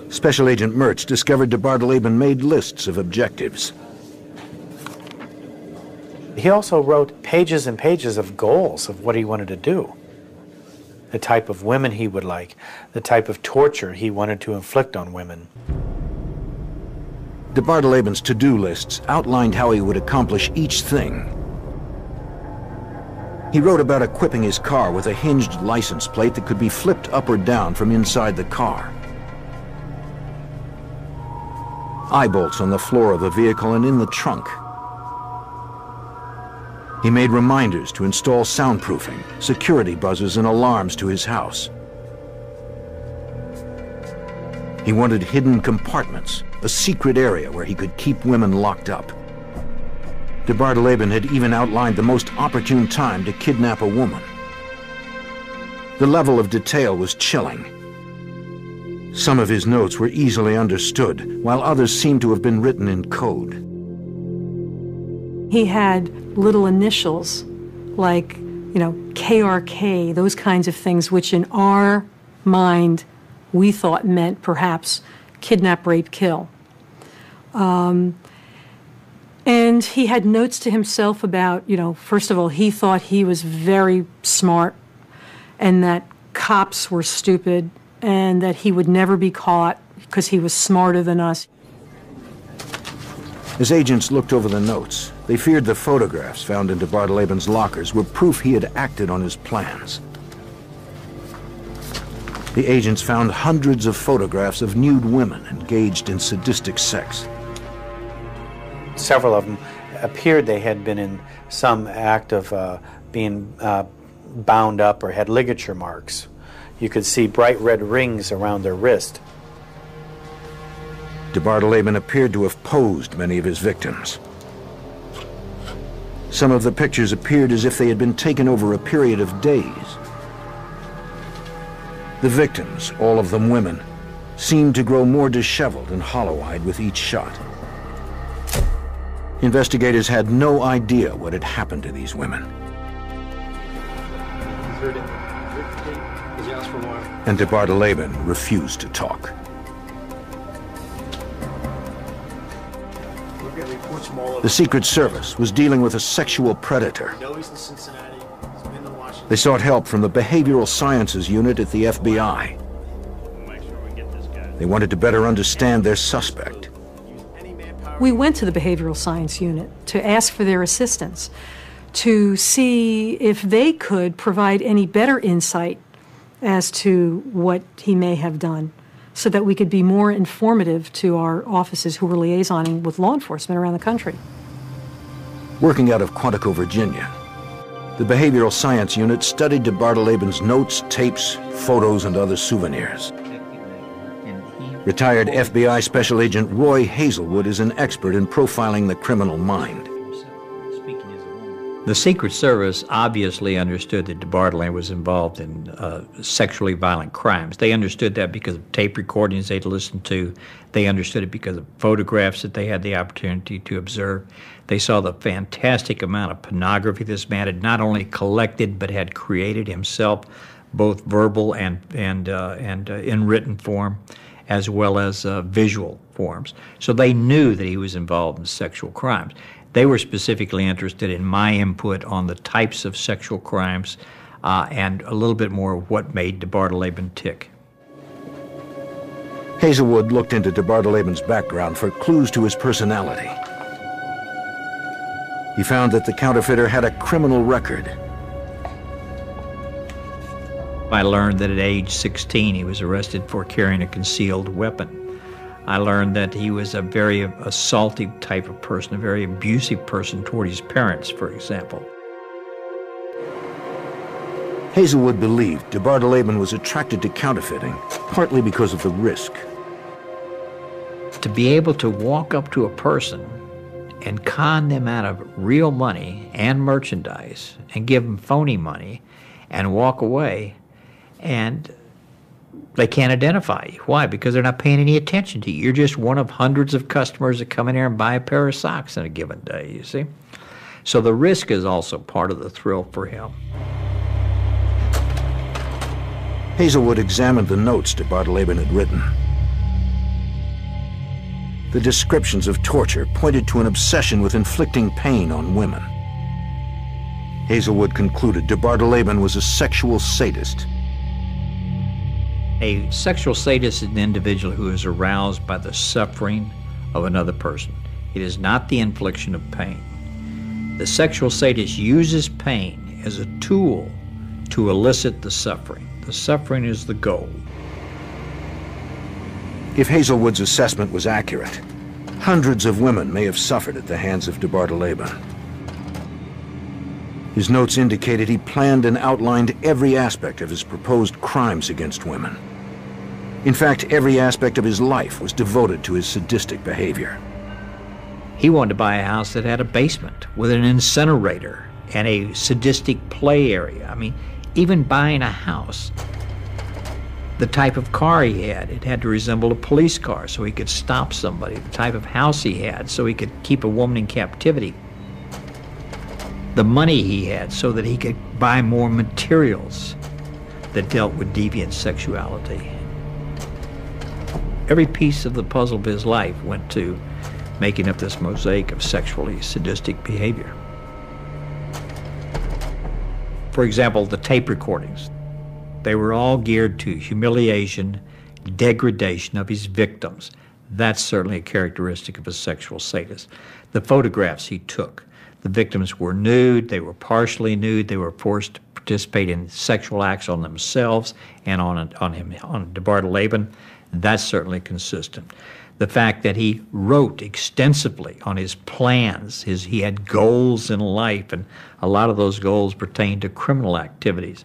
Special Agent Mertz discovered de Bardeleben made lists of objectives. He also wrote pages and pages of goals of what he wanted to do. The type of women he would like, the type of torture he wanted to inflict on women. De Bardeleben's to-do lists outlined how he would accomplish each thing. He wrote about equipping his car with a hinged license plate that could be flipped up or down from inside the car. Eye bolts on the floor of the vehicle and in the trunk. He made reminders to install soundproofing, security buzzers and alarms to his house. He wanted hidden compartments, a secret area where he could keep women locked up. De Bardeleben had even outlined the most opportune time to kidnap a woman. The level of detail was chilling. Some of his notes were easily understood, while others seemed to have been written in code. He had little initials like, KRK, those kinds of things, which in our mind we thought meant perhaps kidnap, rape, kill. And he had notes to himself about, first of all, he thought he was very smart and that cops were stupid and that he would never be caught because he was smarter than us. As agents looked over the notes, they feared the photographs found in de Bardeleben's lockers were proof he had acted on his plans. The agents found hundreds of photographs of nude women engaged in sadistic sex. Several of them appeared they had been in some act of being bound up or had ligature marks. You could see bright red rings around their wrist. De Bardeleben appeared to have posed many of his victims. Some of the pictures appeared as if they had been taken over a period of days. The victims, all of them women, seemed to grow more disheveled and hollow-eyed with each shot. Investigators had no idea what had happened to these women. And de Bardeleben refused to talk. The Secret Service was dealing with a sexual predator. They sought help from the Behavioral Sciences Unit at the FBI. They wanted to better understand their suspect. We went to the Behavioral Science Unit to ask for their assistance, to see if they could provide any better insight as to what he may have done, so that we could be more informative to our officers who were liaisoning with law enforcement around the country. Working out of Quantico, Virginia, the Behavioral Science Unit studied de Bardeleben's notes, tapes, photos, and other souvenirs. Retired FBI Special Agent Roy Hazelwood is an expert in profiling the criminal mind. The Secret Service obviously understood that de Bardeleben was involved in sexually violent crimes. They understood that because of tape recordings they'd listened to. They understood it because of photographs that they had the opportunity to observe. They saw the fantastic amount of pornography this man had not only collected but had created himself, both verbal and in written form, as well as visual forms. So they knew that he was involved in sexual crimes. They were specifically interested in my input on the types of sexual crimes and a little bit more of what made de Bardeleben tick. Hazelwood looked into de Bardeleben's background for clues to his personality. He found that the counterfeiter had a criminal record. I learned that at age 16 he was arrested for carrying a concealed weapon. I learned that he was a very assaultive type of person, a very abusive person toward his parents, for example. Hazelwood believed de Bardeleben was attracted to counterfeiting, partly because of the risk. To be able to walk up to a person and con them out of real money and merchandise and give them phony money and walk away, and they can't identify you. Why? Because they're not paying any attention to you. You're just one of hundreds of customers that come in here and buy a pair of socks in a given day, you see? So the risk is also part of the thrill for him. Hazelwood examined the notes de Bardeleben had written. The descriptions of torture pointed to an obsession with inflicting pain on women. Hazelwood concluded de Bardeleben was a sexual sadist. A sexual sadist is an individual who is aroused by the suffering of another person. It is not the infliction of pain. The sexual sadist uses pain as a tool to elicit the suffering. The suffering is the goal. If Hazelwood's assessment was accurate, hundreds of women may have suffered at the hands of de Bardeleben. His notes indicated he planned and outlined every aspect of his proposed crimes against women. In fact, every aspect of his life was devoted to his sadistic behavior. He wanted to buy a house that had a basement with an incinerator and a sadistic play area. I mean, even buying a house, the type of car he had, it had to resemble a police car so he could stop somebody. The type of house he had so he could keep a woman in captivity. The money he had so that he could buy more materials that dealt with deviant sexuality. Every piece of the puzzle of his life went to making up this mosaic of sexually sadistic behavior. For example, the tape recordings. They were all geared to humiliation, degradation of his victims. That's certainly a characteristic of a sexual sadist. The photographs he took. The victims were nude, they were partially nude, they were forced to participate in sexual acts on themselves and on de Bardeleben. That's certainly consistent. The fact that he wrote extensively on his plans, he had goals in life, and a lot of those goals pertained to criminal activities.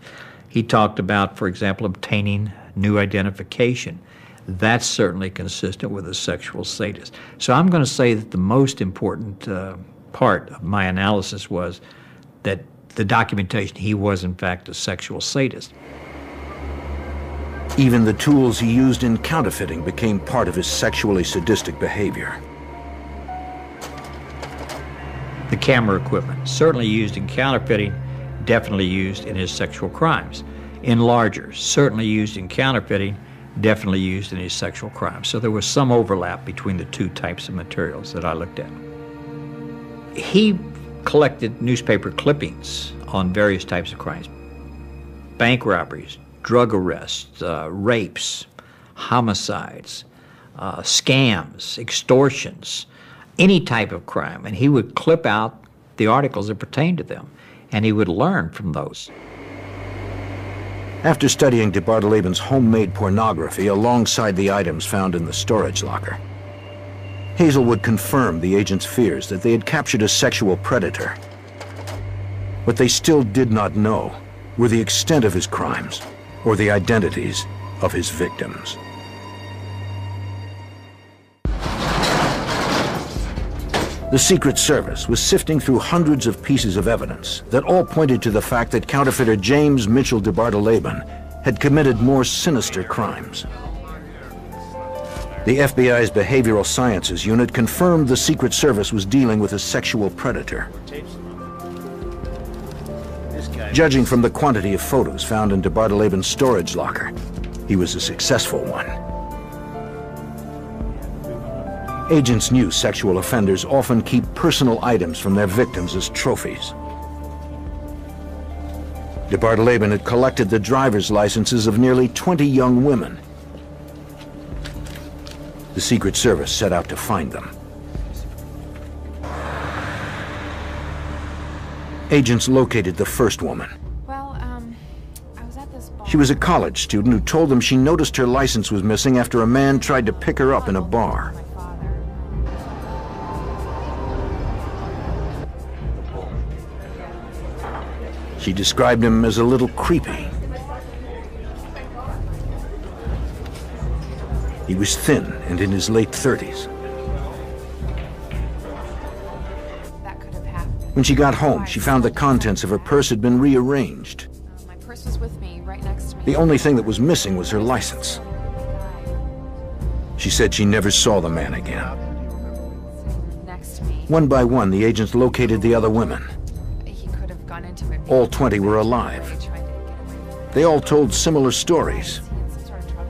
He talked about, for example, obtaining new identification. That's certainly consistent with a sexual sadist. So I'm going to say that the most important part of my analysis was that the documentation, he was in fact a sexual sadist. Even the tools he used in counterfeiting became part of his sexually sadistic behavior. The camera equipment, certainly used in counterfeiting, definitely used in his sexual crimes. Enlargers, certainly used in counterfeiting, definitely used in his sexual crimes. So there was some overlap between the two types of materials that I looked at. He collected newspaper clippings on various types of crimes. Bank robberies, drug arrests, rapes, homicides, scams, extortions, any type of crime. And he would clip out the articles that pertained to them, and he would learn from those. After studying de Bardeleben's homemade pornography alongside the items found in the storage locker, Hazelwood confirmed the agent's fears that they had captured a sexual predator. What they still did not know were the extent of his crimes or the identities of his victims. The Secret Service was sifting through hundreds of pieces of evidence that all pointed to the fact that counterfeiter James Mitchell de Bardeleben had committed more sinister crimes. The FBI's Behavioral Sciences Unit confirmed the Secret Service was dealing with a sexual predator. Judging from the quantity of photos found in de Bardeleben's storage locker, he was a successful one. Agents knew sexual offenders often keep personal items from their victims as trophies. De Bardeleben had collected the driver's licenses of nearly 20 young women. The Secret Service set out to find them. Agents located the first woman. Well, I was at this bar. She was a college student who told them she noticed her license was missing after a man tried to pick her up in a bar. She described him as a little creepy. He was thin and in his late 30s. When she got home, she found the contents of her purse had been rearranged. My purse was with me, right next to me. The only thing that was missing was her license. She said she never saw the man again. Next to me. One by one, the agents located the other women. He could have gone into it. All 20 were alive. They all told similar stories.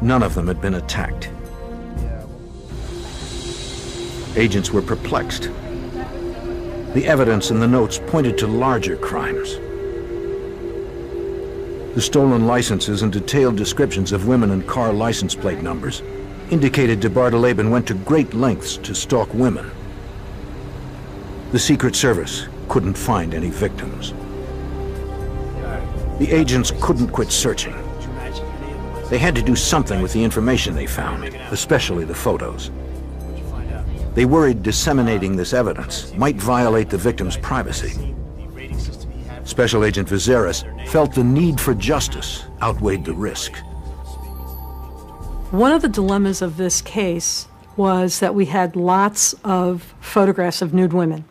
None of them had been attacked. Agents were perplexed. The evidence in the notes pointed to larger crimes. The stolen licenses and detailed descriptions of women and car license plate numbers indicated de Bardeleben went to great lengths to stalk women. The Secret Service couldn't find any victims. The agents couldn't quit searching. They had to do something with the information they found, especially the photos. They worried disseminating this evidence might violate the victim's privacy. Special Agent Viserys felt the need for justice outweighed the risk. One of the dilemmas of this case was that we had lots of photographs of nude women.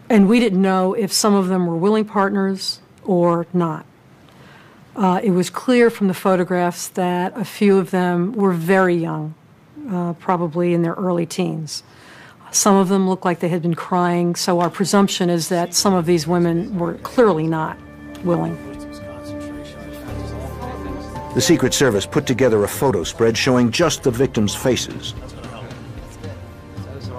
And we didn't know if some of them were willing partners or not. It was clear from the photographs that a few of them were very young, probably in their early teens. Some of them looked like they had been crying, so our presumption is that some of these women were clearly not willing. The Secret Service put together a photo spread showing just the victims' faces.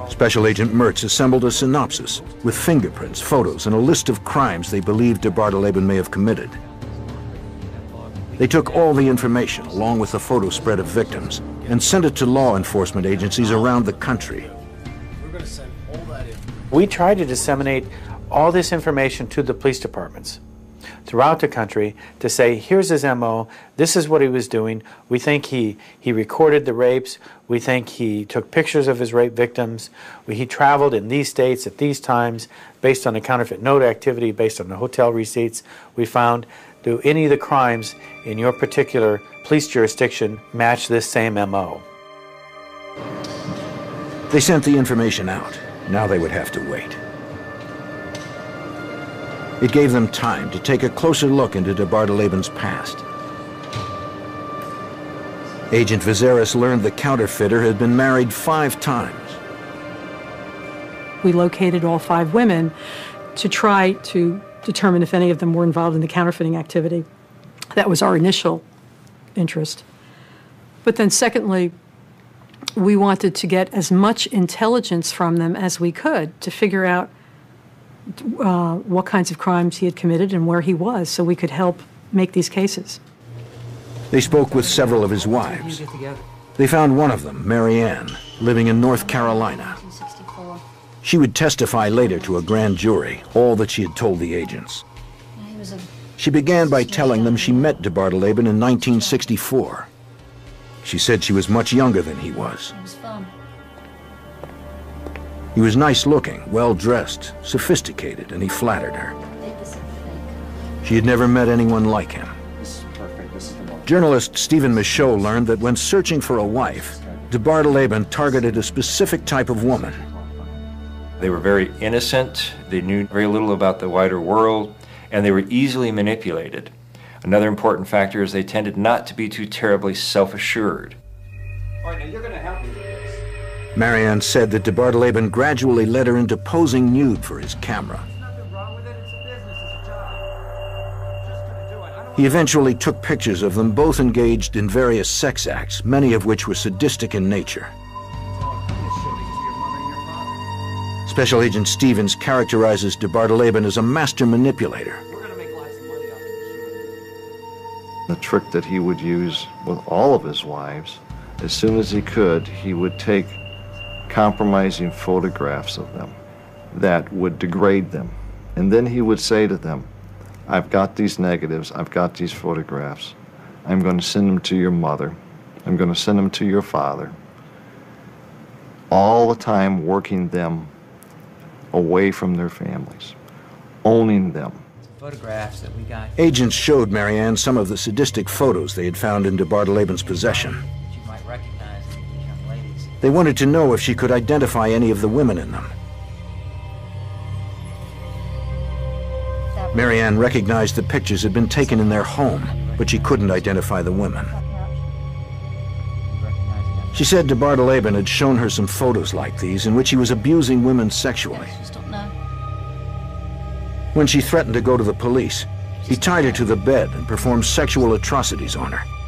Special Agent Mertz assembled a synopsis with fingerprints, photos, and a list of crimes they believed de Bardeleben may have committed. They took all the information, along with the photo spread of victims, and sent it to law enforcement agencies around the country. We tried to disseminate all this information to the police departments throughout the country to say, here's his MO, this is what he was doing, we think he recorded the rapes, we think he took pictures of his rape victims, he traveled in these states at these times based on the counterfeit note activity, based on the hotel receipts we found. Do any of the crimes in your particular police jurisdiction match this same MO? They sent the information out. Now they would have to wait. It gave them time to take a closer look into de Bardeleben's past. Agent Viserys learned the counterfeiter had been married 5 times. We located all 5 women to try to determine if any of them were involved in the counterfeiting activity. That was our initial interest. But then secondly, we wanted to get as much intelligence from them as we could to figure out what kinds of crimes he had committed and where he was, so we could help make these cases. They spoke with several of his wives. They found one of them, Mary Ann, living in North Carolina. She would testify later to a grand jury, all that she had told the agents. She began by telling them she met de Bardeleben in 1964. She said she was much younger than he was. He was nice-looking, well-dressed, sophisticated, and he flattered her. She had never met anyone like him. Journalist Stephen Michaud learned that when searching for a wife, de Bardeleben targeted a specific type of woman. They were very innocent, they knew very little about the wider world, and they were easily manipulated. Another important factor is they tended not to be too terribly self-assured. All right, now you're going to help me with this. Marianne said that de Bardeleben gradually led her into posing nude for his camera. There's nothing wrong with it. It's a business. It's a job. Just going to do it. I don't He eventually took pictures of them both engaged in various sex acts, many of which were sadistic in nature. Special Agent Stevens characterizes de Bardeleben as a master manipulator. The trick that he would use with all of his wives, as soon as he could, he would take compromising photographs of them that would degrade them. And then he would say to them, I've got these negatives, I've got these photographs. I'm going to send them to your mother. I'm going to send them to your father. All the time working them away from their families, owning them. photographs that we got. Agents showed Marianne some of the sadistic photos they had found in de Bardeleben's possession. You might recognize these young ladies. They wanted to know if she could identify any of the women in them. Marianne recognized the pictures had been taken in their home, but she couldn't identify the women. She said de Bardeleben had shown her some photos like these in which he was abusing women sexually. When she threatened to go to the police, He tied her to the bed and performed sexual atrocities on her.